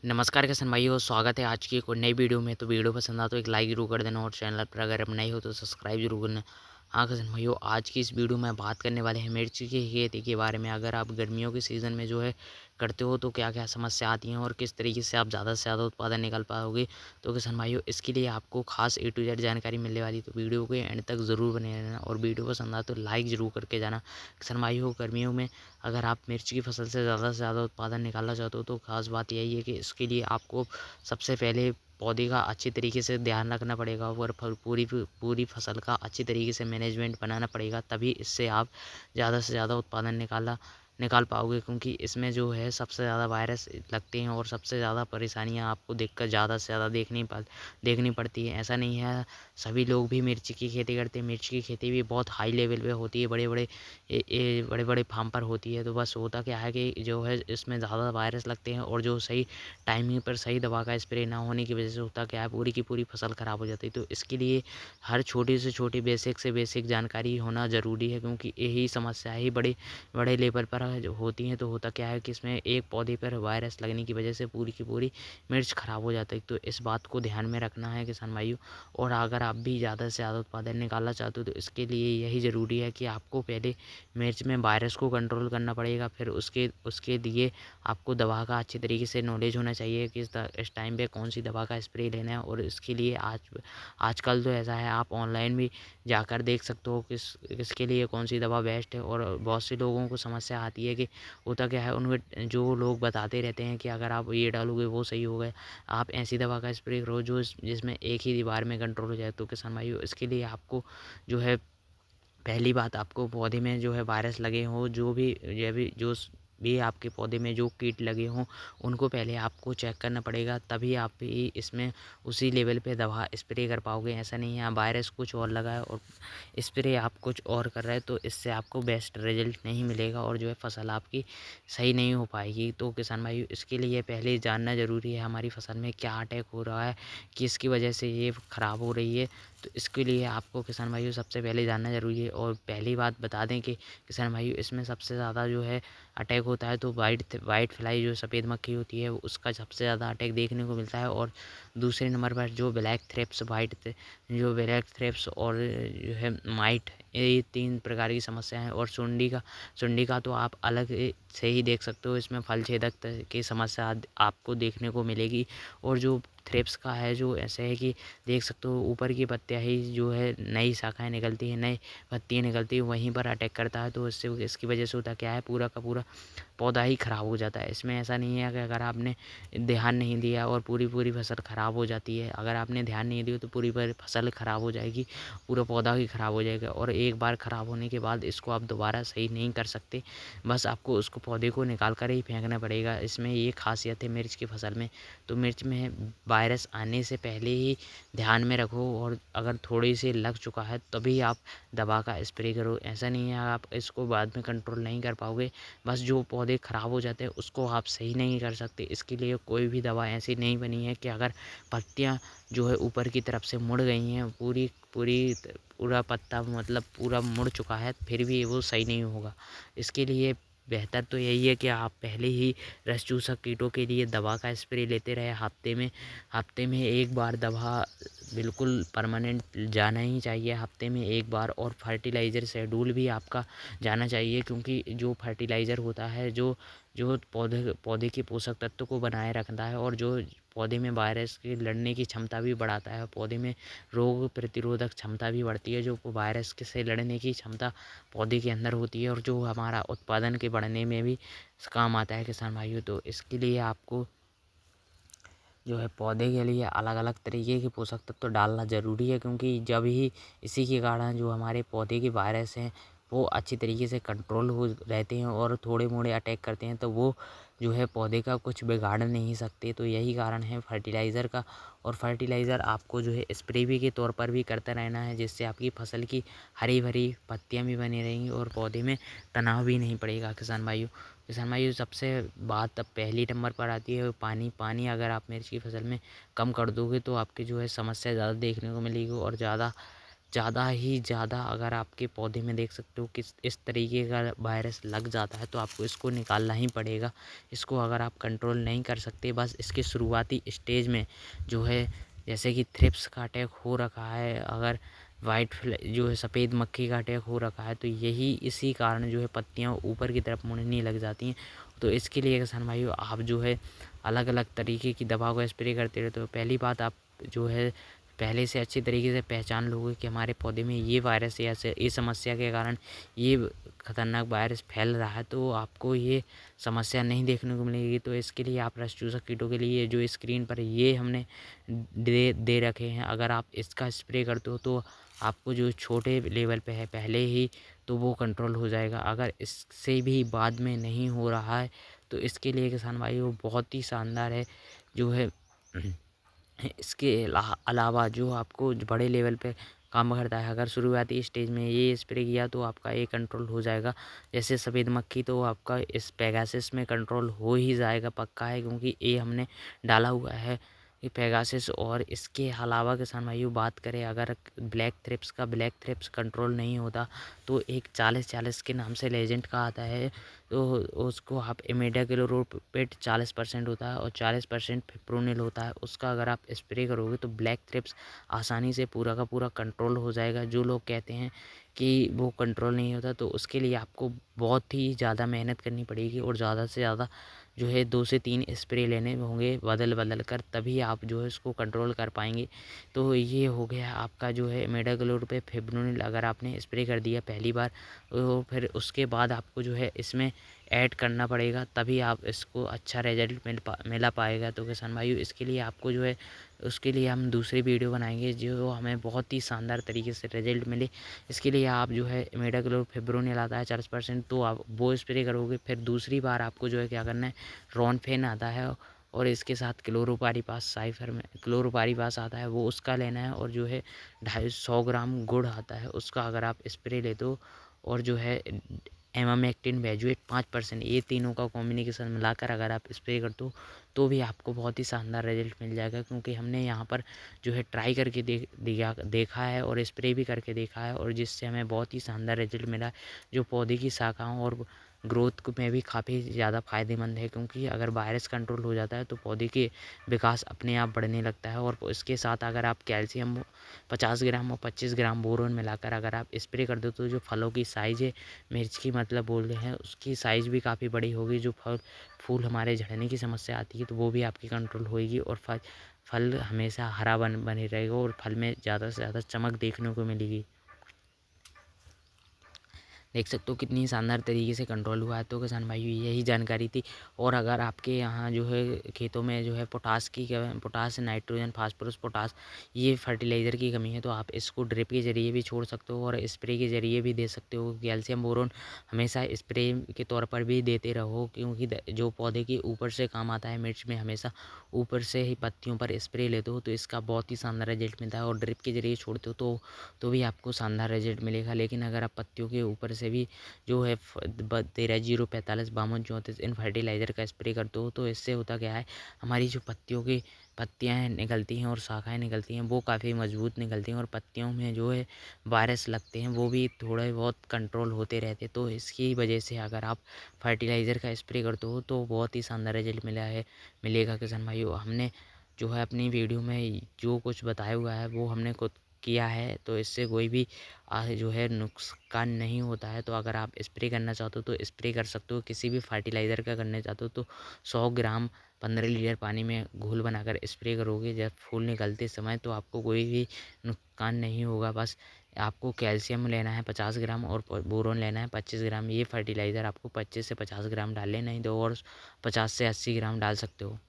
नमस्कार किसान भाइयों, स्वागत है आज की एक और नई वीडियो में। तो वीडियो पसंद आ तो एक लाइक जरूर कर देना और चैनल पर अगर आप नए हो तो सब्सक्राइब जरूर करना। हाँ किसान भाइयों, आज की इस वीडियो में बात करने वाले हैं मिर्च की खेती के बारे में। अगर आप गर्मियों के सीज़न में जो है करते हो तो क्या क्या समस्या आती हैं और किस तरीके से आप ज़्यादा से ज़्यादा उत्पादन निकाल पाओगे। तो किसान भाइयों, इसके लिए आपको खास A to Z जानकारी मिलने वाली, तो वीडियो के एंड तक ज़रूर बने रहना और वीडियो पसंद आए तो लाइक ज़रूर करके जाना। किसान भाइयों, गर्मियों में अगर आप मिर्च की फसल से ज़्यादा उत्पादन निकालना चाहते हो तो ख़ास बात यही है कि इसके लिए आपको सबसे पहले पौधे का अच्छी तरीके से ध्यान रखना पड़ेगा और पूरी फसल का अच्छी तरीके से मैनेजमेंट बनाना पड़ेगा। तभी इससे आप ज़्यादा से ज़्यादा उत्पादन निकाल पाओगे, क्योंकि इसमें जो है सबसे ज़्यादा वायरस लगते हैं और सबसे ज़्यादा परेशानियां आपको देखकर ज़्यादा से ज़्यादा देखनी पड़ती है। ऐसा नहीं है सभी लोग भी मिर्च की खेती करते हैं। मिर्च की खेती भी बहुत हाई लेवल पे होती है, बड़े बड़े फार्म पर होती है। तो बस होता क्या है कि जो है इसमें ज़्यादा वायरस लगते हैं और जो सही टाइमिंग पर सही दवा का स्प्रे ना होने की वजह से होता क्या है, पूरी की पूरी फसल ख़राब हो जाती है। तो इसके लिए हर छोटी से छोटी बेसिक से बेसिक जानकारी होना ज़रूरी है, क्योंकि यही समस्या ही बड़े बड़े लेवल पर जो होती हैं। तो होता क्या है कि इसमें एक पौधे पर वायरस लगने की वजह से पूरी की पूरी मिर्च ख़राब हो जाती है। तो इस बात को ध्यान में रखना है किसान भाइयों। और अगर आप भी ज़्यादा से ज़्यादा उत्पादन निकालना चाहते हो तो इसके लिए यही ज़रूरी है कि आपको पहले मिर्च में वायरस को कंट्रोल करना पड़ेगा। फिर उसके उसके लिए आपको दवा का अच्छी तरीके से नॉलेज होना चाहिए कि इस टाइम पे कौन सी दवा का स्प्रे लेना है। और इसके लिए आजकल तो ऐसा है, आप ऑनलाइन भी जाकर देख सकते हो किसके लिए कौन सी दवा बेस्ट है। और बहुत से लोगों को समस्या आती है कि होता क्या है, उनके जो लोग बताते रहते हैं कि अगर आप ये डालोगे वो सही होगा, आप ऐसी दवा का स्प्रे करो जिसमें एक ही बार में कंट्रोल हो जाए। तो किसान भाइयों, इसके लिए आपको जो है पहली बात, आपको पौधे में जो है वायरस लगे हों, जो भी आपके पौधे में जो कीट लगे हों, उनको पहले आपको चेक करना पड़ेगा। तभी आप भी इसमें उसी लेवल पे दवा स्प्रे कर पाओगे। ऐसा नहीं है वायरस कुछ और लगा है और स्प्रे आप कुछ और कर रहे हैं, तो इससे आपको बेस्ट रिजल्ट नहीं मिलेगा और जो है फसल आपकी सही नहीं हो पाएगी। तो किसान भाई, इसके लिए पहले जानना ज़रूरी है हमारी फसल में क्या अटैक हो रहा है, किसकी वजह से ये ख़राब हो रही है। तो इसके लिए आपको किसान भाइयों सबसे पहले जानना ज़रूरी है। और पहली बात बता दें कि किसान भाइयों, इसमें सबसे ज़्यादा जो है अटैक होता है तो वाइट फ्लाई जो सफ़ेद मक्खी होती है उसका सबसे ज़्यादा अटैक देखने को मिलता है। और दूसरे नंबर पर जो ब्लैक थ्रिप्स और जो है माइट, ये 3 प्रकार की समस्या हैं। और सुंडी का तो आप अलग से ही देख सकते हो, इसमें फल छेदक की समस्या आपको देखने को मिलेगी। और जो थ्रिप्स का है, जो ऐसे है कि देख सकते हो ऊपर की पत्तियाँ ही जो है नई शाखाएँ निकलती हैं, नई पत्तियाँ निकलती हैं, वहीं पर अटैक करता है। तो इसकी वजह से होता क्या है, पूरा का पूरा पौधा ही ख़राब हो जाता है। इसमें ऐसा नहीं है कि अगर आपने ध्यान नहीं दिया और पूरी फसल ख़राब हो जाती है। अगर आपने ध्यान नहीं दिया तो पूरी फसल ख़राब हो जाएगी, पूरा पौधा ही ख़राब हो जाएगा। और एक बार ख़राब होने के बाद इसको आप दोबारा सही नहीं कर सकते, बस आपको उसको पौधे को निकाल कर ही फेंकना पड़ेगा। इसमें ये खासियत है मिर्च की फसल में। तो मिर्च में वायरस आने से पहले ही ध्यान में रखो, और अगर थोड़ी सी लग चुका है तभी आप दवा का स्प्रे करो। ऐसा नहीं है आप इसको बाद में कंट्रोल नहीं कर पाओगे। बस जो पौधे ख़राब हो जाते हैं उसको आप सही नहीं कर सकते। इसके लिए कोई भी दवा ऐसी नहीं बनी है कि अगर पत्तियाँ जो है ऊपर की तरफ से मुड़ गई हैं, पूरा पत्ता मतलब पूरा मुड़ चुका है, फिर भी वो सही नहीं होगा। इसके लिए बेहतर तो यही है कि आप पहले ही रस चूसक कीटों के लिए दवा का स्प्रे लेते रहे। हफ्ते में एक बार दवा बिल्कुल परमानेंट जाना ही चाहिए, हफ्ते में एक बार। और फर्टिलाइज़र शेड्यूल भी आपका जाना चाहिए, क्योंकि जो फर्टिलाइज़र होता है जो जो पौधे के पोषक तत्व को बनाए रखता है और जो पौधे में वायरस के लड़ने की क्षमता भी बढ़ाता है, पौधे में रोग प्रतिरोधक क्षमता भी बढ़ती है। जो वायरस के से लड़ने की क्षमता पौधे के अंदर होती है और जो हमारा उत्पादन के बढ़ने में भी काम आता है किसान भाइयों। तो इसके लिए आपको जो है पौधे के लिए अलग अलग तरीके के पोषक तत्व तो डालना ज़रूरी है, क्योंकि जब ही इसी के कारण जो हमारे पौधे के वायरस हैं वो अच्छी तरीके से कंट्रोल हो रहते हैं और थोड़े मोड़े अटैक करते हैं, तो वो जो है पौधे का कुछ बिगाड़ नहीं सकते। तो यही कारण है फर्टिलाइज़र का। और फर्टिलाइज़र आपको जो है स्प्रे भी के तौर पर भी करता रहना है, जिससे आपकी फसल की हरी भरी पत्तियाँ भी बनी रहेंगी और पौधे में तनाव भी नहीं पड़ेगा किसान भाइयों। सबसे बात अब पहली नंबर पर आती है पानी अगर आप मिर्च की फसल में कम कर दोगे तो आपकी जो है समस्या ज़्यादा देखने को मिलेगी और ज़्यादा ज़्यादा ही ज़्यादा अगर आपके पौधे में देख सकते हो किस इस तरीके का वायरस लग जाता है तो आपको इसको निकालना ही पड़ेगा। इसको अगर आप कंट्रोल नहीं कर सकते, बस इसके शुरुआती स्टेज में जो है जैसे कि थ्रिप्स का अटैक हो रखा है, अगर वाइट जो है सफ़ेद मक्खी का अटैक हो रखा है, तो यही इसी कारण जो है पत्तियाँ ऊपर की तरफ मुड़ने लग जाती हैं। तो इसके लिए किसान भाइयों आप जो है अलग अलग तरीके की दवा को स्प्रे करते रहते हो। पहली बात, आप जो है पहले से अच्छी तरीके से पहचान लोगे कि हमारे पौधे में ये वायरस या ये समस्या के कारण ये खतरनाक वायरस फैल रहा है, तो आपको ये समस्या नहीं देखने को मिलेगी। तो इसके लिए आप रस चूसक कीटों के लिए जो स्क्रीन पर ये हमने दे दे रखे हैं, अगर आप इसका स्प्रे करते हो तो आपको जो छोटे लेवल पे है पहले ही, तो वो कंट्रोल हो जाएगा। अगर इससे भी बाद में नहीं हो रहा है तो इसके लिए किसान भाइयों बहुत ही शानदार है जो है इसके अलावा जो आपको बड़े लेवल पे काम करता है। अगर शुरुआती स्टेज में ये स्प्रे किया तो आपका ये कंट्रोल हो जाएगा। जैसे सफ़ेद मक्खी, तो आपका इस पेगासिस में कंट्रोल हो ही जाएगा, पक्का है, क्योंकि ये हमने डाला हुआ है ये पेगासिस। और इसके अलावा किसान भाइयों बात करें, अगर ब्लैक थ्रिप्स कंट्रोल नहीं होता तो एक 40-40 के नाम से लेजेंड का आता है, तो उसको आप इमिडाक्लोप्रिड 40% होता है और 40% फिप्रोनिल होता है, उसका अगर आप स्प्रे करोगे तो ब्लैक थ्रिप्स आसानी से पूरा का पूरा कंट्रोल हो जाएगा। जो लोग कहते हैं कि वो कंट्रोल नहीं होता, तो उसके लिए आपको बहुत ही ज़्यादा मेहनत करनी पड़ेगी और ज़्यादा से ज़्यादा जो है 2 से 3 स्प्रे लेने होंगे बदल कर, तभी आप जो है उसको कंट्रोल कर पाएंगे। तो ये हो गया आपका जो है इमिडाक्लोप्रिड पे फिप्रोनिल, अगर आपने स्प्रे कर दिया पहली बार, तो फिर उसके बाद आपको जो है इसमें ऐड करना पड़ेगा, तभी आप इसको अच्छा रिजल्ट मिला पाएगा। तो किसान भाइयों इसके लिए आपको जो है उसके लिए हम दूसरी वीडियो बनाएंगे जो हमें बहुत ही शानदार तरीके से रिजल्ट मिले। इसके लिए आप जो है इमिडाक्लोप्रिड आता है 40%, तो आप वो स्प्रे करोगे। फिर दूसरी बार आपको जो है क्या करना है, रोनफेन आता है और इसके साथ क्लोरोपारीपास साइफर में क्लोरोपारीपास आता है, वो उसका लेना है। और जो है 250 ग्राम गुड़ आता है, उसका अगर आप स्प्रे लेते हो, और जो है एमामेक्टिन बेंजोएट 5%, ये तीनों का कॉम्बिनेशन मिलाकर अगर आप स्प्रे करते हो तो भी आपको बहुत ही शानदार रिजल्ट मिल जाएगा। क्योंकि हमने यहाँ पर जो है ट्राई करके देखा है और स्प्रे भी करके देखा है, और जिससे हमें बहुत ही शानदार रिजल्ट मिला है, जो पौधे की शाखाओं और ग्रोथ में भी काफ़ी ज़्यादा फ़ायदेमंद है। क्योंकि अगर वायरस कंट्रोल हो जाता है तो पौधे के विकास अपने आप बढ़ने लगता है। और इसके साथ अगर आप कैल्शियम 50 ग्राम और 25 ग्राम बोरोन मिलाकर अगर आप स्प्रे कर दो, तो जो फलों की साइज़ है, मिर्च की मतलब बोल रहे हैं, उसकी साइज़ भी काफ़ी बड़ी होगी। जो फूल हमारे झड़ने की समस्या आती है तो वो भी आपकी कंट्रोल होएगी, और फल हमेशा हरा बने रहेगा और फल में ज़्यादा से ज़्यादा चमक देखने को मिलेगी। देख सकते हो कितनी शानदार तरीके से कंट्रोल हुआ है। तो किसान भाइयों यही जानकारी थी। और अगर आपके यहाँ जो है खेतों में जो है पोटास, नाइट्रोजन, फास्फोरस, पोटास, ये फर्टिलाइज़र की कमी है, तो आप इसको ड्रिप के ज़रिए भी छोड़ सकते हो और स्प्रे के ज़रिए भी दे सकते हो। कैल्शियम बोरोन हमेशा स्प्रे के तौर पर भी देते रहो, क्योंकि जो पौधे के ऊपर से काम आता है, मिर्च में हमेशा ऊपर से ही पत्तियों पर स्प्रे लेते हो तो इसका बहुत ही शानदार रिजल्ट मिलता है। और ड्रिप के ज़रिए छोड़ते हो तो भी आपको शानदार रिजल्ट मिलेगा। लेकिन अगर आप पत्तियों के ऊपर से भी जो है 13-045-52-34 इन फर्टिलाइज़र का स्प्रे करते हो, तो इससे होता क्या है, हमारी जो पत्तियों की पत्तियाँ निकलती हैं और शाखाएँ निकलती हैं, वो काफ़ी मजबूत निकलती हैं, और पत्तियों में जो है वायरस लगते हैं वो भी थोड़े बहुत कंट्रोल होते रहते हैं। तो इसकी वजह से अगर आप फर्टिलाइज़र का स्प्रे करते हो तो बहुत ही शानदार रिजल्ट मिलेगा किसान भाइयों। हमने जो है अपनी वीडियो में जो कुछ बताया हुआ है वो हमने खुद किया है, तो इससे कोई भी जो है नुकसान नहीं होता है। तो अगर आप स्प्रे करना चाहते हो तो स्प्रे कर सकते हो। किसी भी फर्टिलाइज़र का करना चाहते हो तो 100 ग्राम 15 लीटर पानी में घोल बनाकर स्प्रे करोगे जब फूल निकलते समय, तो आपको कोई भी नुकसान नहीं होगा। बस आपको कैल्शियम लेना है 50 ग्राम और बोरोन लेना है 25 ग्राम। ये फर्टिलाइज़र आपको 25 से 50 ग्राम डाल लेना ही दो, और 50 से 80 ग्राम डाल सकते हो।